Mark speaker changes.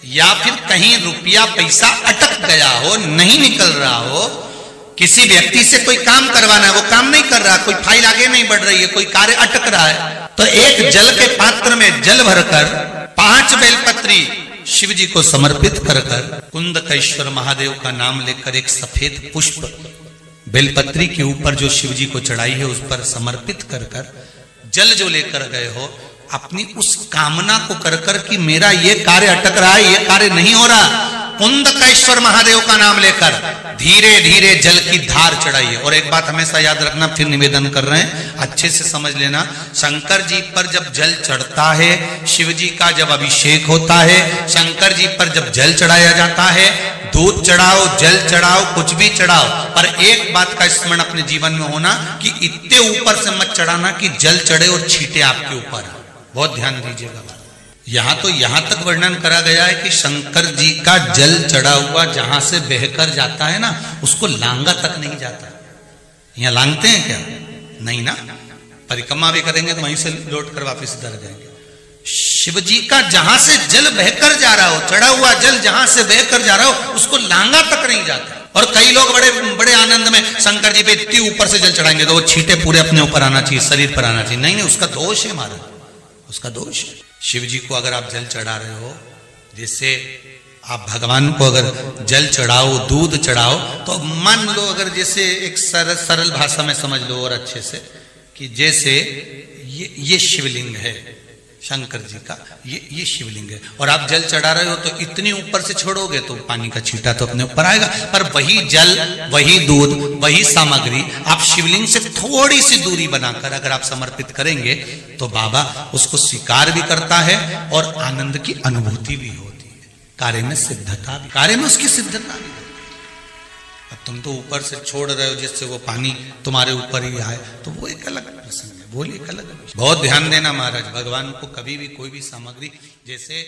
Speaker 1: या फिर कहीं रुपया पैसा अटक गया हो, नहीं निकल रहा हो, किसी व्यक्ति से कोई काम करवाना है, वो काम नहीं कर रहा, कोई फाइल आगे नहीं बढ़ रही है, कोई कार्य अटक रहा है, तो एक जल के पात्र में जल भरकर 5 बेलपत्री शिव जी को समर्पित कर कुंदकेश्वर महादेव का नाम लेकर एक सफेद पुष्प बेलपत्री के ऊपर जो शिव जी को चढ़ाई है उस पर समर्पित कर जल जो लेकर गए हो, अपनी उस कामना को कर कि मेरा ये कार्य अटक रहा है, ये कार्य नहीं हो रहा, कुंदकेश्वर महादेव का नाम लेकर धीरे धीरे जल की धार चढ़ाइए। और एक बात हमेशा याद रखना, फिर निवेदन कर रहे हैं, अच्छे से समझ लेना, शंकर जी पर जब जल चढ़ता है, शिव जी का जब अभिषेक होता है, शंकर जी पर जब जल चढ़ाया जाता है, दूध चढ़ाओ, जल चढ़ाओ, कुछ भी चढ़ाओ, पर एक बात का स्मरण अपने जीवन में होना कि इतने ऊपर से मत चढ़ाना कि जल चढ़े और छींटे आपके ऊपर। बहुत ध्यान दीजिएगा। यहां तक वर्णन करा गया है कि शंकर जी का जल चढ़ा हुआ जहां से बहकर जाता है ना, उसको लांगा तक नहीं जाता। यहां लांगते हैं क्या? नहीं ना, परिक्रमा भी करेंगे तो वहीं से लौट कर वापिस इधर जाएंगे। शिव जी का जहां से जल बहकर जा रहा हो, चढ़ा हुआ जल जहां से बहकर जा रहा हो, उसको लांगा तक नहीं जाता। और कई लोग बड़े बड़े आनंद में शंकर जी पे इतनी ऊपर से जल चढ़ाएंगे तो वो छींटे पूरे अपने ऊपर आना चाहिए, शरीर पर आना चाहिए। नहीं, उसका दोष है महाराज, उसका दोष है। शिव जी को अगर आप जल चढ़ा रहे हो, जैसे आप भगवान को अगर जल चढ़ाओ, दूध चढ़ाओ, तो मान लो अगर जैसे एक सरल भाषा में समझ लो और अच्छे से कि जैसे ये शिवलिंग है शंकर जी का, ये शिवलिंग है और आप जल चढ़ा रहे हो तो इतनी ऊपर से छोड़ोगे तो पानी का छींटा तो अपने ऊपर आएगा, पर वही जल, वही दूध, वही सामग्री आप शिवलिंग से थोड़ी सी दूरी बनाकर अगर आप समर्पित करेंगे तो बाबा उसको स्वीकार भी करता है और आनंद की अनुभूति भी होती है, कार्य में सिद्धता भी, कार्य में उसकी सिद्धता भी। अब तुम तो ऊपर से छोड़ रहे हो जिससे वो पानी तुम्हारे ऊपर ही आए, तो वो एक अलग प्रसंग है, वो एक अलग। बहुत ध्यान देना महाराज, भगवान को कभी भी कोई भी सामग्री जैसे